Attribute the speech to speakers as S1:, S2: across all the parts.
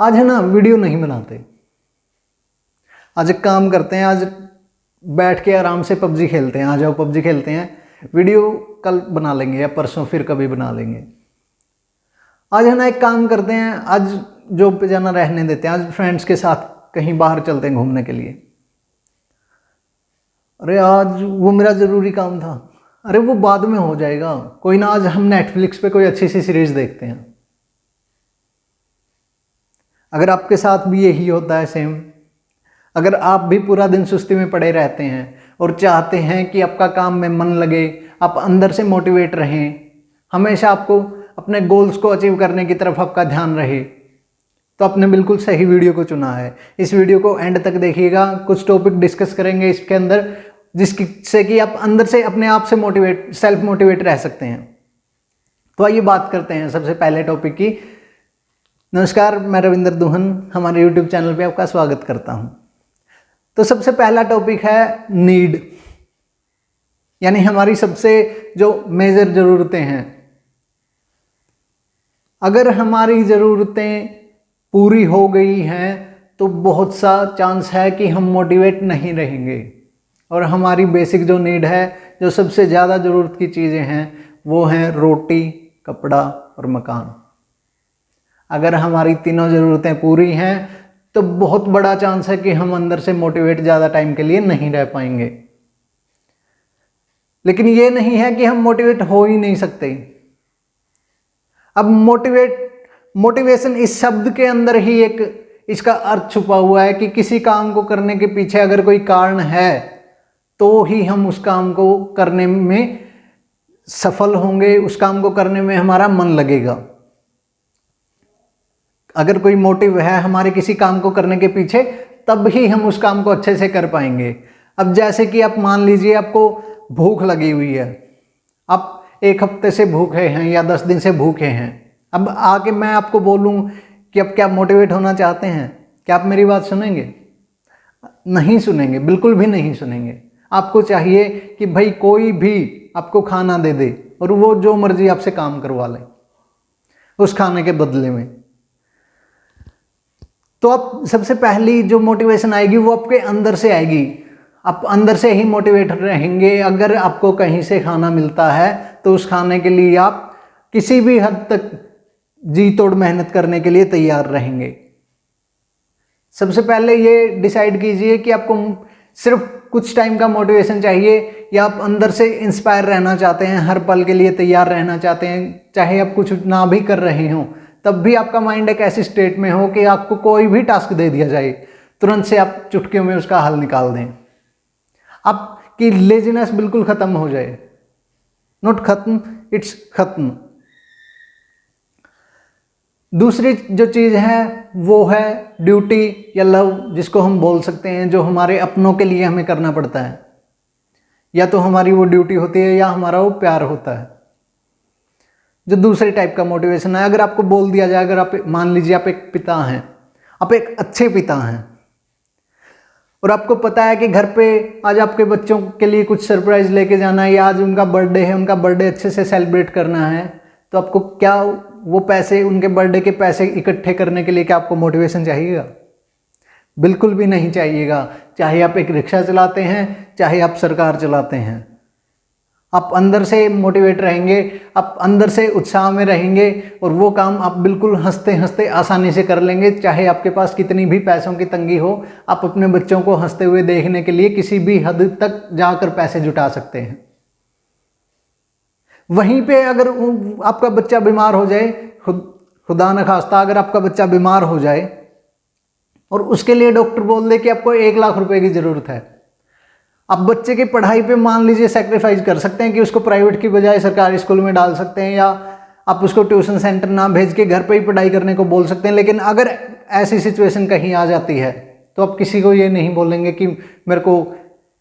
S1: आज है ना वीडियो नहीं बनाते, आज एक काम करते हैं, आज बैठ के आराम से पबजी खेलते हैं, आ जाओ पबजी खेलते हैं, वीडियो कल बना लेंगे या परसों फिर कभी बना लेंगे। आज है ना एक काम करते हैं, आज जॉब पे जाना रहने देते हैं, आज फ्रेंड्स के साथ कहीं बाहर चलते हैं घूमने के लिए। अरे आज वो मेरा ज़रूरी काम था, अरे वो बाद में हो जाएगा, कोई ना आज हम नेटफ्लिक्स पे कोई अच्छी सी सीरीज़ देखते हैं। अगर आपके साथ भी यही होता है सेम, अगर आप भी पूरा दिन सुस्ती में पड़े रहते हैं और चाहते हैं कि आपका काम में मन लगे, आप अंदर से मोटिवेट रहें, हमेशा आपको अपने गोल्स को अचीव करने की तरफ आपका ध्यान रहे, तो आपने बिल्कुल सही वीडियो को चुना है। इस वीडियो को एंड तक देखिएगा, कुछ टॉपिक डिस्कस करेंगे इसके अंदर जिससे कि आप अंदर से अपने आप से सेल्फ मोटिवेट रह सकते हैं। तो आइए बात करते हैं सबसे पहले टॉपिक की। नमस्कार, मैं रविंदर दुहन, हमारे यूट्यूब चैनल पे आपका स्वागत करता हूं। तो सबसे पहला टॉपिक है नीड, यानी हमारी सबसे जो मेजर ज़रूरतें हैं। अगर हमारी ज़रूरतें पूरी हो गई हैं तो बहुत सा चांस है कि हम मोटिवेट नहीं रहेंगे, और हमारी बेसिक जो नीड है, जो सबसे ज़्यादा ज़रूरत की चीज़ें हैं, वो हैं रोटी, कपड़ा और मकान। अगर हमारी तीनों ज़रूरतें पूरी हैं तो बहुत बड़ा चांस है कि हम अंदर से मोटिवेट ज़्यादा टाइम के लिए नहीं रह पाएंगे। लेकिन ये नहीं है कि हम मोटिवेट हो ही नहीं सकते। अब मोटिवेशन इस शब्द के अंदर ही एक इसका अर्थ छुपा हुआ है कि किसी काम को करने के पीछे अगर कोई कारण है तो ही हम उस काम को करने में सफल होंगे, उस काम को करने में हमारा मन लगेगा। अगर कोई मोटिव है हमारे किसी काम को करने के पीछे, तब ही हम उस काम को अच्छे से कर पाएंगे। अब जैसे कि आप मान लीजिए आपको भूख लगी हुई है, आप एक हफ्ते से भूखे हैं या 10 दिन से भूखे हैं। अब आके मैं आपको बोलूं कि अब क्या मोटिवेट होना चाहते हैं, क्या आप मेरी बात सुनेंगे? नहीं सुनेंगे, बिल्कुल भी नहीं सुनेंगे। आपको चाहिए कि भाई कोई भी आपको खाना दे दे और वो जो मर्जी आपसे काम करवा ले उस खाने के बदले में। तो आप सबसे पहली जो मोटिवेशन आएगी वो आपके अंदर से आएगी, आप अंदर से ही मोटिवेट रहेंगे। अगर आपको कहीं से खाना मिलता है तो उस खाने के लिए आप किसी भी हद तक जी तोड़ मेहनत करने के लिए तैयार रहेंगे। सबसे पहले ये डिसाइड कीजिए कि आपको सिर्फ कुछ टाइम का मोटिवेशन चाहिए या आप अंदर से इंस्पायर रहना चाहते हैं, हर पल के लिए तैयार रहना चाहते हैं। चाहे आप कुछ ना भी कर रहे हों तब भी आपका माइंड एक ऐसी स्टेट में हो कि आपको कोई भी टास्क दे दिया जाए, तुरंत से आप चुटकियों में उसका हल निकाल दें। आपकी लेजीनेस बिल्कुल ख़त्म हो जाए, नॉट खत्म, इट्स खत्म। दूसरी जो चीज़ है वो है ड्यूटी या लव, जिसको हम बोल सकते हैं, जो हमारे अपनों के लिए हमें करना पड़ता है। या तो हमारी वो ड्यूटी होती है या हमारा वो प्यार होता है। जो दूसरे टाइप का मोटिवेशन है, अगर आपको बोल दिया जाए, अगर आप मान लीजिए आप एक पिता हैं, आप एक अच्छे पिता हैं और आपको पता है कि घर पे आज आपके बच्चों के लिए कुछ सरप्राइज लेके जाना है या आज उनका बर्थडे है, उनका बर्थडे अच्छे से सेलिब्रेट करना है, तो आपको क्या वो पैसे, उनके बर्थडे के पैसे इकट्ठे करने के लिए क्या आपको मोटिवेशन चाहिएगा? बिल्कुल भी नहीं चाहिएगा। चाहे आप एक रिक्शा चलाते हैं, चाहे आप सरकार चलाते हैं, आप अंदर से मोटिवेट रहेंगे, आप अंदर से उत्साह में रहेंगे और वो काम आप बिल्कुल हंसते हंसते आसानी से कर लेंगे। चाहे आपके पास कितनी भी पैसों की तंगी हो, आप अपने बच्चों को हंसते हुए देखने के लिए किसी भी हद तक जाकर पैसे जुटा सकते हैं। वहीं पे अगर आपका बच्चा बीमार हो जाए, खुदा न खास्ता अगर आपका बच्चा बीमार हो जाए और उसके लिए डॉक्टर बोल दे कि आपको 1 लाख रुपए की ज़रूरत है, आप बच्चे की पढ़ाई पे मान लीजिए सेक्रीफाइस कर सकते हैं कि उसको प्राइवेट की बजाय सरकारी स्कूल में डाल सकते हैं, या आप उसको ट्यूशन सेंटर ना भेज के घर पे ही पढ़ाई करने को बोल सकते हैं। लेकिन अगर ऐसी सिचुएशन कहीं आ जाती है तो आप किसी को ये नहीं बोलेंगे कि मेरे को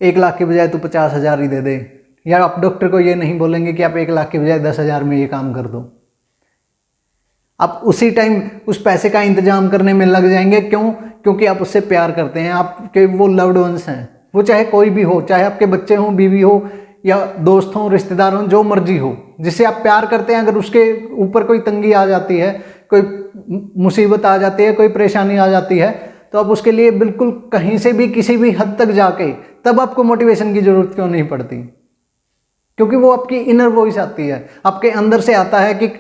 S1: 1 लाख की बजाय तू 50,000 ही दे दे, या आप डॉक्टर को ये नहीं बोलेंगे कि आप 1 लाख की बजाय 10,000 में ये काम कर दो। आप उसी टाइम उस पैसे का इंतजाम करने में लग जाएंगे। क्यों? क्योंकि आप उससे प्यार करते हैं, आपके वो लव्ड वंस हैं, वो चाहे कोई भी हो, चाहे आपके बच्चे हों, बीवी हो या दोस्त हों, रिश्तेदार हों, जो मर्जी हो, जिससे आप प्यार करते हैं। अगर उसके ऊपर कोई तंगी आ जाती है कोई मुसीबत आ जाती है, कोई परेशानी आ जाती है, तो आप उसके लिए बिल्कुल कहीं से भी किसी भी हद तक जाके तब आपको मोटिवेशन की ज़रूरत क्यों नहीं पड़ती? क्योंकि वो आपकी इनर वॉइस आती है, आपके अंदर से आता है कि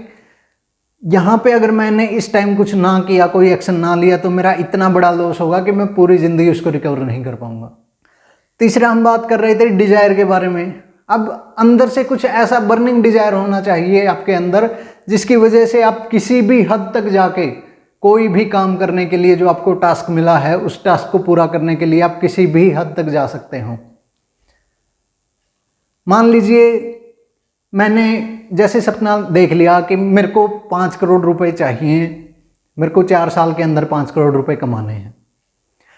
S1: यहाँ पे अगर मैंने इस टाइम कुछ ना किया, कोई एक्शन ना लिया, तो मेरा इतना बड़ा लॉस होगा कि मैं पूरी ज़िंदगी उसको रिकवर नहीं कर पाऊंगा। तीसरा हम बात कर रहे थे डिजायर के बारे में। अब अंदर से कुछ ऐसा बर्निंग डिजायर होना चाहिए आपके अंदर, जिसकी वजह से आप किसी भी हद तक जाके कोई भी काम करने के लिए, जो आपको टास्क मिला है उस टास्क को पूरा करने के लिए आप किसी भी हद तक जा सकते हो। मान लीजिए मैंने जैसे सपना देख लिया कि मेरे को 5 करोड़ रुपए चाहिए, मेरे को 4 साल के अंदर 5 करोड़ रुपए कमाने हैं।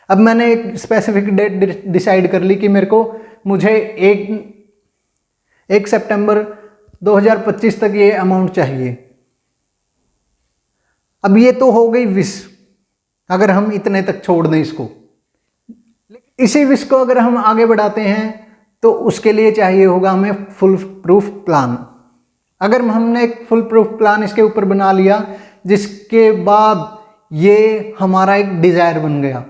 S1: अब मैंने एक स्पेसिफिक डेट डिसाइड कर ली कि मुझे 1 सितंबर 2025 तक ये अमाउंट चाहिए। अब ये तो हो गई विश, अगर हम इतने तक छोड़ दें इसको। इसी विश को अगर हम आगे बढ़ाते हैं तो उसके लिए चाहिए होगा हमें फुल प्रूफ प्लान। अगर हमने एक फुल प्रूफ प्लान इसके ऊपर बना लिया, जिसके बाद ये हमारा एक डिजायर बन गया।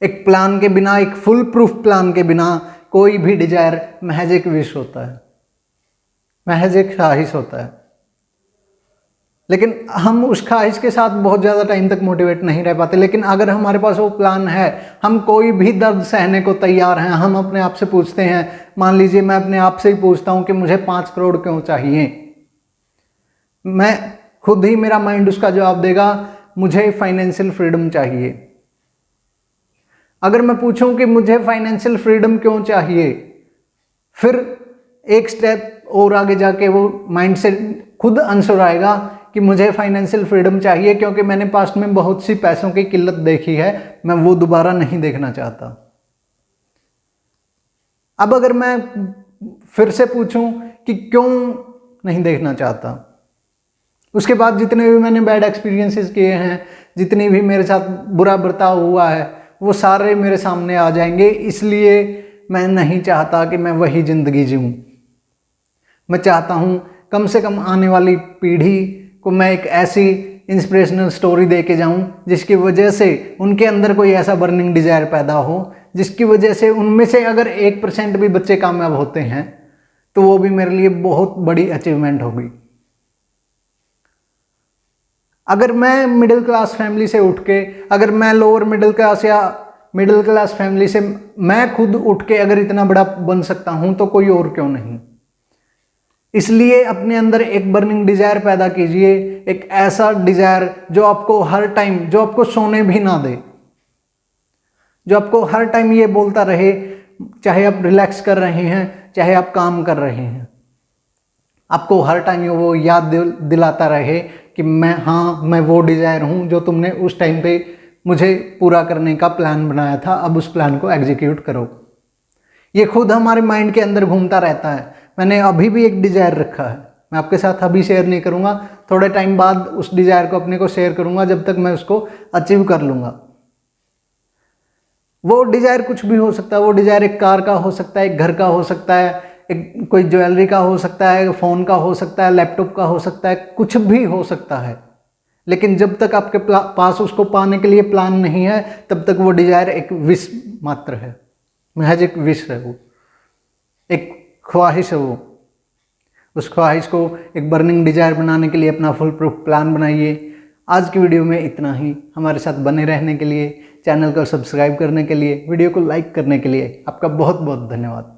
S1: एक प्लान के बिना, एक फुल प्रूफ प्लान के बिना कोई भी डिजायर महज एक विश होता है, महज एक ख्वाहिश होता है। लेकिन हम उस ख्वाहिश के साथ बहुत ज़्यादा टाइम तक मोटिवेट नहीं रह पाते। लेकिन अगर हमारे पास वो प्लान है, हम कोई भी दर्द सहने को तैयार हैं। हम अपने आप से पूछते हैं, मान लीजिए मैं अपने आप से ही पूछता हूँ कि मुझे 5 करोड़ क्यों चाहिए, मैं खुद ही, मेरा माइंड उसका जवाब देगा, मुझे फाइनेंशियल फ्रीडम चाहिए। अगर मैं पूछूं कि मुझे फाइनेंशियल फ्रीडम क्यों चाहिए, फिर एक स्टेप और आगे जाके वो माइंड से खुद आंसर आएगा कि मुझे फाइनेंशियल फ्रीडम चाहिए क्योंकि मैंने पास्ट में बहुत सी पैसों की किल्लत देखी है, मैं वो दोबारा नहीं देखना चाहता। अब अगर मैं फिर से पूछूं कि क्यों नहीं देखना चाहता, उसके बाद जितने भी मैंने बैड एक्सपीरियंसेस किए हैं, जितनी भी मेरे साथ बुरा बर्ताव हुआ है, वो सारे मेरे सामने आ जाएंगे। इसलिए मैं नहीं चाहता कि मैं वही ज़िंदगी जीऊँ। मैं चाहता हूँ कम से कम आने वाली पीढ़ी को मैं एक ऐसी इंस्पिरेशनल स्टोरी दे के जाऊँ जिसकी वजह से उनके अंदर कोई ऐसा बर्निंग डिज़ायर पैदा हो, जिसकी वजह से उनमें से अगर 1% भी बच्चे कामयाब होते हैं तो वो भी मेरे लिए बहुत बड़ी अचीवमेंट होगी। अगर मैं मिडिल क्लास फैमिली से उठ के, अगर मैं लोअर मिडिल क्लास या मिडिल क्लास फैमिली से मैं खुद उठ के अगर इतना बड़ा बन सकता हूं तो कोई और क्यों नहीं। इसलिए अपने अंदर एक बर्निंग डिजायर पैदा कीजिए, एक ऐसा डिजायर जो आपको हर टाइम, जो आपको सोने भी ना दे, जो आपको हर टाइम ये बोलता रहे, चाहे आप रिलैक्स कर रहे हैं, चाहे आप काम कर रहे हैं, आपको हर टाइम वो याद दिलाता रहे कि मैं वो डिजायर हूं जो तुमने उस टाइम पे मुझे पूरा करने का प्लान बनाया था, अब उस प्लान को एग्जीक्यूट करो। ये खुद हमारे माइंड के अंदर घूमता रहता है। मैंने अभी भी एक डिजायर रखा है, मैं आपके साथ अभी शेयर नहीं करूंगा, थोड़े टाइम बाद उस डिजायर को अपने को शेयर करूंगा, जब तक मैं उसको अचीव कर लूंगा। वो डिजायर कुछ भी हो सकता है। वो डिजायर एक कार का हो सकता है, एक घर का हो सकता है, एक कोई ज्वेलरी का हो सकता है, फ़ोन का हो सकता है, लैपटॉप का हो सकता है, कुछ भी हो सकता है। लेकिन जब तक आपके पास उसको पाने के लिए प्लान नहीं है, तब तक वो डिजायर एक विश मात्र है, महज एक विश है, वो एक ख्वाहिश है। वो उस ख्वाहिश को एक बर्निंग डिजायर बनाने के लिए अपना फुल प्रूफ प्लान बनाइए। आज की वीडियो में इतना ही। हमारे साथ बने रहने के लिए, चैनल को सब्सक्राइब करने के लिए, वीडियो को लाइक करने के लिए आपका बहुत बहुत धन्यवाद।